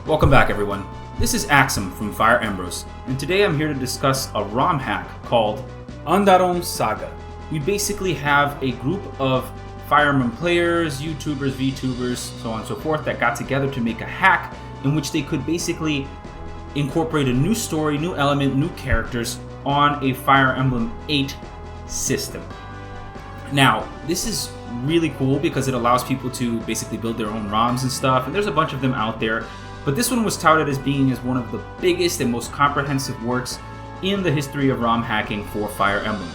Welcome back, everyone. This is Axum from Fire Embers, and today I'm here to discuss a Romhack called Andaron Saga. We basically have a group of Fire Emblem players, YouTubers, VTubers, so on and so forth, that got together to make a hack in which they could basically incorporate a new story, new element, new characters on a Fire Emblem 8 system. Now, this is really cool because it allows people to basically build their own ROMs and stuff, and there's a bunch of them out there. But this one was touted as being one of the biggest and most comprehensive works in the history of ROM hacking for Fire Emblem.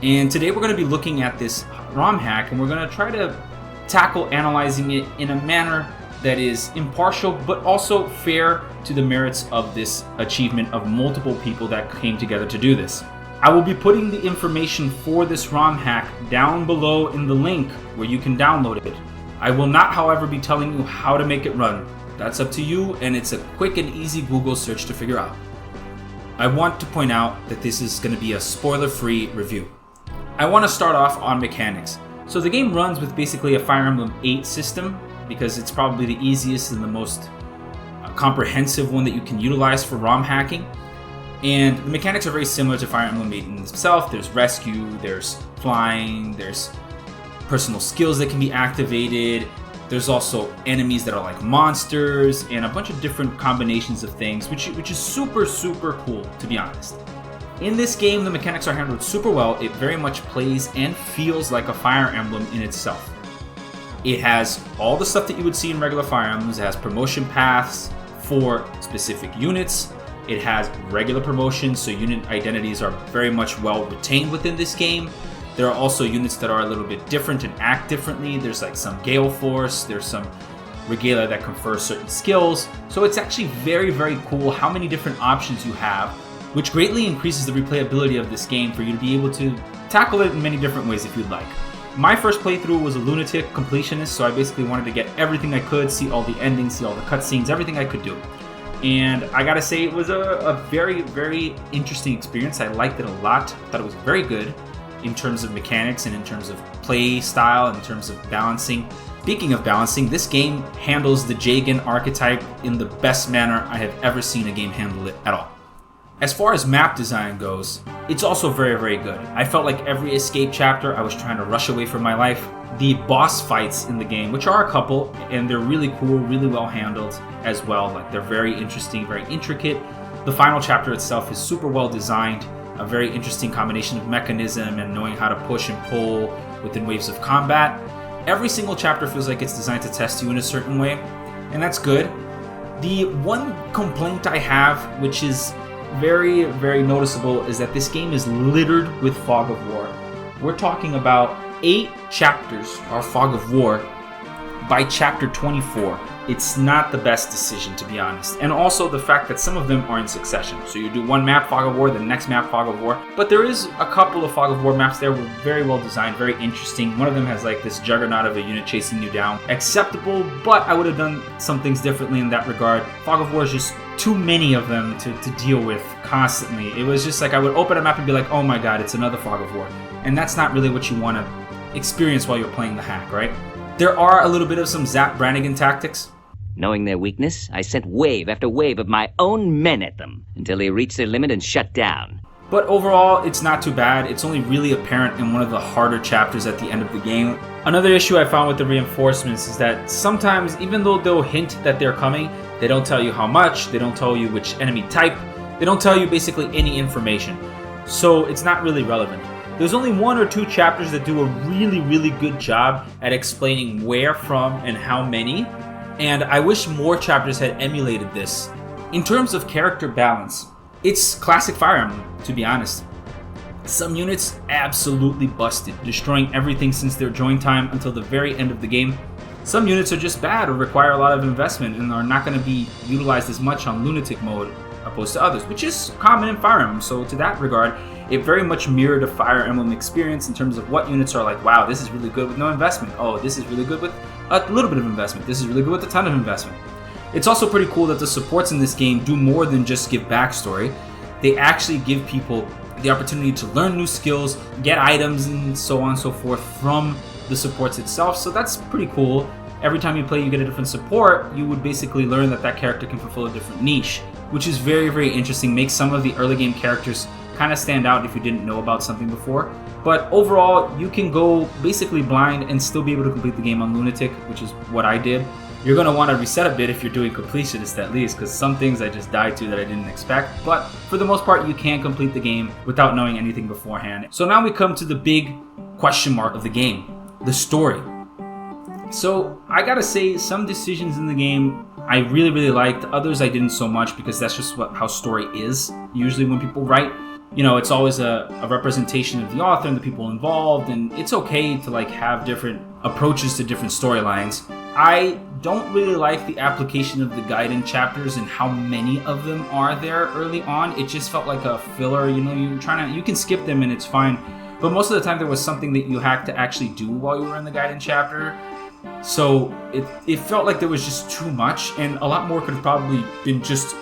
And today we're going to be looking at this ROM hack, and we're going to try to tackle analyzing it in a manner that is impartial but also fair to the merits of this achievement of multiple people that came together to do this. I will be putting the information for this ROM hack down below in the link where you can download it. I will not, however, be telling you how to make it run. That's up to you, and it's a quick and easy Google search to figure out. I want to point out that this is going to be a spoiler-free review. I want to start off on mechanics. So the game runs with basically a Fire Emblem 8 system because it's probably the easiest and the most comprehensive one that you can utilize for ROM hacking. And the mechanics are very similar to Fire Emblem 8 in itself. There's rescue, there's flying, there's personal skills that can be activated. There's also enemies that are like monsters and a bunch of different combinations of things, which is super, super cool, to be honest. In this game, the mechanics are handled super well. It very much plays and feels like a Fire Emblem in itself. It has all the stuff that you would see in regular Fire Emblems. It has promotion paths for specific units. It has regular promotions, so unit identities are very much well retained within this game. There are also units that are a little bit different and act differently. There's like some Gale Force, there's some Regalia that confer certain skills. So it's actually very, very cool how many different options you have, which greatly increases the replayability of this game for you to be able to tackle it in many different ways if you'd like. My first playthrough was a lunatic completionist, so I basically wanted to get everything I could, see all the endings, see all the cutscenes, everything I could do. And I gotta say, it was a very, very interesting experience. I liked it a lot. I thought it was very good in terms of mechanics and in terms of play style, in terms of balancing. Speaking of balancing, this game handles the Jagan archetype in the best manner I have ever seen a game handle it at all. As far as map design goes, it's also very, very good. I felt like every escape chapter I was trying to rush away from my life. The boss fights in the game, which are a couple, and they're really cool, really well handled as well. Like, they're very interesting, very intricate. The final chapter itself is super well designed, a very interesting combination of mechanism and knowing how to push and pull within waves of combat. Every single chapter feels like it's designed to test you in a certain way, and that's good. The one complaint I have, which is very, very noticeable, is that this game is littered with Fog of War. We're talking about 8 chapters are Fog of War. By chapter 24, it's not the best decision, to be honest. And also the fact that some of them are in succession. So you do one map, Fog of War, the next map, Fog of War. But there is a couple of Fog of War maps there were very well designed, very interesting. One of them has like this juggernaut of a unit chasing you down. Acceptable, but I would have done some things differently in that regard. Fog of War is just too many of them to deal with constantly. It was just like I would open a map and be like, oh my god, it's another Fog of War. And that's not really what you want to experience while you're playing the hack, right? There are a little bit of some Zap Brannigan tactics. Knowing their weakness, I sent wave after wave of my own men at them until they reached their limit and shut down. But overall, it's not too bad. It's only really apparent in one of the harder chapters at the end of the game. Another issue I found with the reinforcements is that sometimes, even though they'll hint that they're coming, they don't tell you how much, they don't tell you which enemy type, they don't tell you basically any information. So it's not really relevant. There's only 1 or 2 chapters that do a really, really good job at explaining where from and how many, and I wish more chapters had emulated this. In terms of character balance, it's classic Fire Emblem, to be honest. Some units absolutely busted, destroying everything since their join time until the very end of the game. Some units are just bad or require a lot of investment and are not going to be utilized as much on Lunatic mode opposed to others, which is common in Fire Emblem. So to that regard, it very much mirrored a Fire Emblem experience in terms of what units are like, wow, this is really good with no investment. Oh, this is really good with a little bit of investment. This is really good with a ton of investment. It's also pretty cool that the supports in this game do more than just give backstory. They actually give people the opportunity to learn new skills, get items, and so on and so forth from the supports itself. So that's pretty cool. every time you play you get a different support, you would basically learn that that character can fulfill a different niche, which is very, very interesting. Makes some of the early game characters kind of stand out if you didn't know about something before. But overall, you can go basically blind and still be able to complete the game on Lunatic, which is what I did. You're going to want to reset a bit if you're doing completionist at least, because some things I just died to that I didn't expect. But for the most part, you can complete the game without knowing anything beforehand. So now we come to the big question mark of the game, the story. So I gotta say, some decisions in the game I really, really liked. Others I didn't so much, because that's just how story is usually when people write. You know, it's always a representation of the author and the people involved, and it's okay to like have different approaches to different storylines. I don't really like the application of the guidance chapters and how many of them are there early on. It just felt like a filler. You know, you can skip them and it's fine, but most of the time there was something that you had to actually do while you were in the guidance chapter. So it felt like there was just too much, and a lot more could have probably been just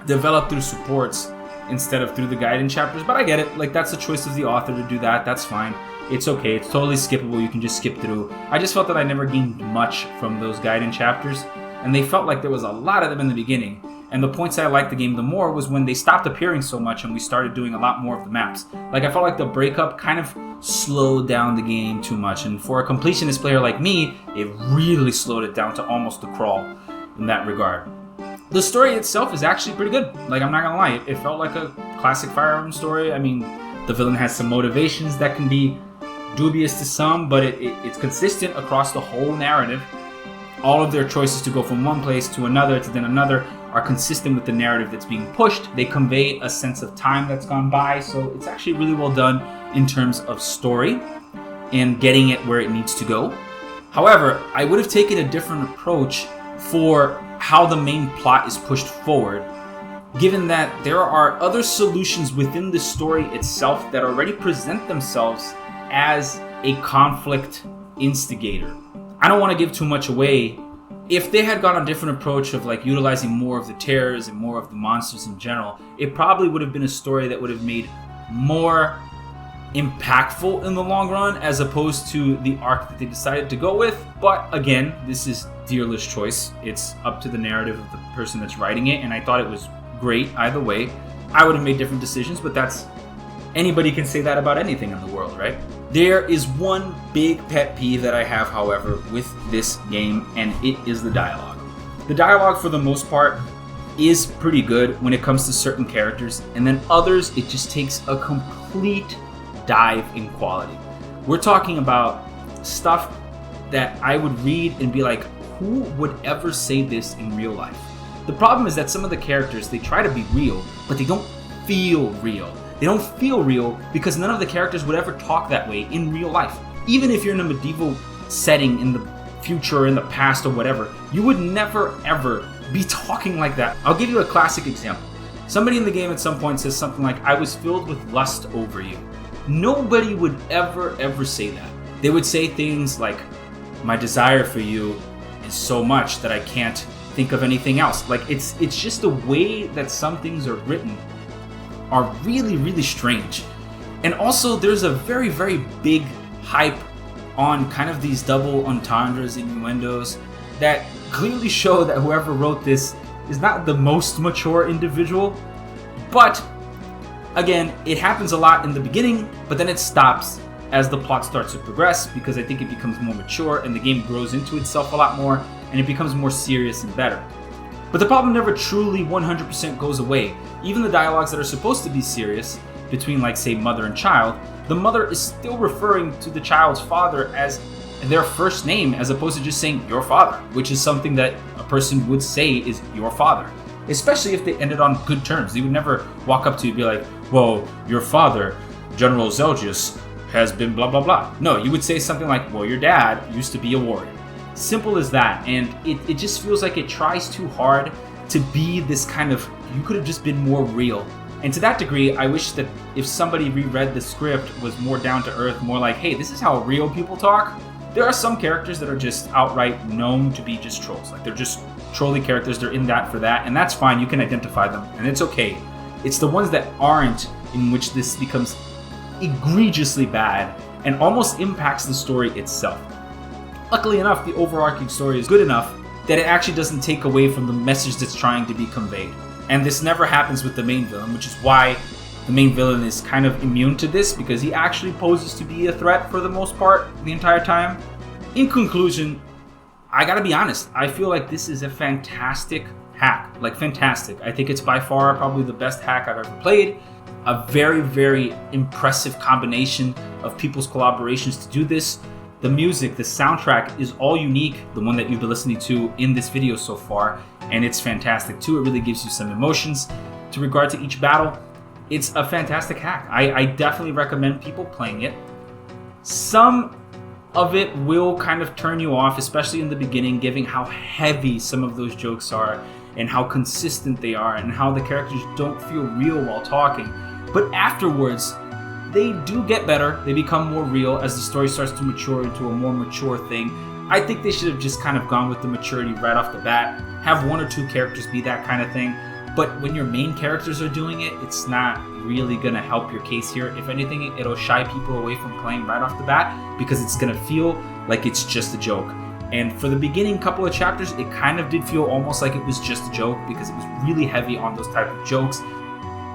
developed through supports instead of through the guidance chapters. But I get it, like that's the choice of the author to do that. That's fine. It's okay. It's totally skippable. You can just skip through. I just felt that I never gained much from those guidance chapters, and they felt like there was a lot of them in the beginning. And the points I liked the game the more was when they stopped appearing so much and we started doing a lot more of the maps. Like, I felt like the breakup kind of slowed down the game too much, and for a completionist player like me, it really slowed it down to almost a crawl in that regard. The story itself is actually pretty good. Like, I'm not gonna lie, it felt like a classic Fire Emblem story. I mean, the villain has some motivations that can be dubious to some, but it's consistent across the whole narrative. All of their choices to go from one place to another to then another are consistent with the narrative that's being pushed. They convey a sense of time that's gone by, so it's actually really well done in terms of story and getting it where it needs to go. However, I would have taken a different approach for how the main plot is pushed forward, given that there are other solutions within the story itself that already present themselves as a conflict instigator. I don't want to give too much away. If they had gone a different approach of like utilizing more of the terrors and more of the monsters in general, it probably would have been a story that would have made more impactful in the long run, as opposed to the arc that they decided to go with. But again, this is dealer's choice. It's up to the narrative of the person that's writing it, and I thought it was great either way. I would have made different decisions, but that's anybody can say that about anything in the world, right? There is one big pet peeve that I have, however, with this game, and it is the dialogue. The dialogue, for the most part, is pretty good when it comes to certain characters, and then others, it just takes a complete dive in quality. We're talking about stuff that I would read and be like, who would ever say this in real life? The problem is that some of the characters, they try to be real, but they don't feel real. They don't feel real because none of the characters would ever talk that way in real life. Even if you're in a medieval setting in the future or in the past or whatever, you would never ever be talking like that. I'll give you a classic example. Somebody in the game at some point says something like, "I was filled with lust over you." Nobody would ever say that. They would say things like, "My desire for you is so much that I can't think of anything else." Like, it's just the way that some things are written are really, really strange. And also, there's a very, very big hype on kind of these double entendres and innuendos that clearly show that whoever wrote this is not the most mature individual. But again, it happens a lot in the beginning, but then it stops as the plot starts to progress, because I think it becomes more mature and the game grows into itself a lot more and it becomes more serious and better. But the problem never truly 100% goes away. Even the dialogues that are supposed to be serious, between like say mother and child, the mother is still referring to the child's father as their first name, as opposed to just saying your father, which is something that a person would say is your father. Especially if they ended on good terms. They would never walk up to you and be like, "Well, your father, General Zelgius, has been blah blah blah." No, you would say something like, "Well, your dad used to be a warrior." Simple as that. And it just feels like it tries too hard to be this kind of, you could have just been more real. And to that degree, I wish that if somebody reread the script was more down to earth, more like, hey, this is how real people talk. There are some characters that are just outright known to be just trolls. Like, they're just trolly characters, they're in that for that, and that's fine, you can identify them, and it's okay. It's the ones that aren't, in which this becomes egregiously bad and almost impacts the story itself. luckily enough, the overarching story is good enough that it actually doesn't take away from the message that's trying to be conveyed. And this never happens with the main villain, which is why the main villain is kind of immune to this, because he actually poses to be a threat for the most part the entire time. In conclusion, I gotta be honest, I feel like this is a fantastic hack. Like, fantastic. I think it's by far probably the best hack I've ever played. A very, very impressive combination of people's collaborations to do this. The music, the soundtrack is all unique, the one that you've been listening to in this video so far, and it's fantastic too. It really gives you some emotions to regard to each battle. It's a fantastic hack. I definitely recommend people playing it. Some of it will kind of turn you off, especially in the beginning, given how heavy some of those jokes are and how consistent they are and how the characters don't feel real while talking. But afterwards, they do get better. They become more real as the story starts to mature into a more mature thing. I think they should have just kind of gone with the maturity right off the bat. Have one or two characters be that kind of thing. But when your main characters are doing it, it's not really going to help your case here. If anything, it'll shy people away from playing right off the bat because it's going to feel like it's just a joke. And for the beginning couple of chapters, it kind of did feel almost like it was just a joke because it was really heavy on those type of jokes.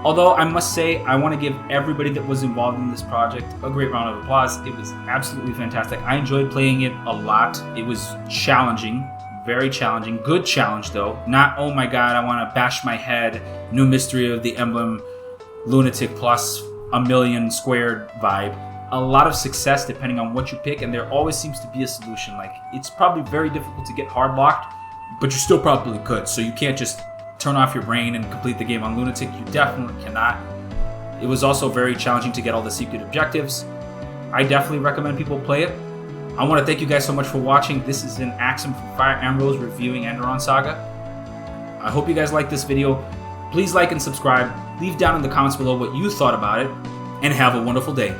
Although I must say, I want to give everybody that was involved in this project a great round of applause. It was absolutely fantastic. I enjoyed playing it a lot. It was challenging, very challenging. Good challenge though. Not, oh my god, I want to bash my head, new mystery of the Emblem, lunatic plus a million squared vibe. A lot of success depending on what you pick, and there always seems to be a solution. Like, it's probably very difficult to get hard locked, but you still probably could. So you can't just turn off your brain and complete the game on lunatic. You definitely cannot. It was also very challenging to get all the secret objectives. I definitely recommend people play it. I want to thank you guys so much for watching. This is an Axum from Fire Emblem reviewing Andaron Saga. I hope you guys liked this video. Please like and subscribe. Leave down in the comments below what you thought about it, and have a wonderful day.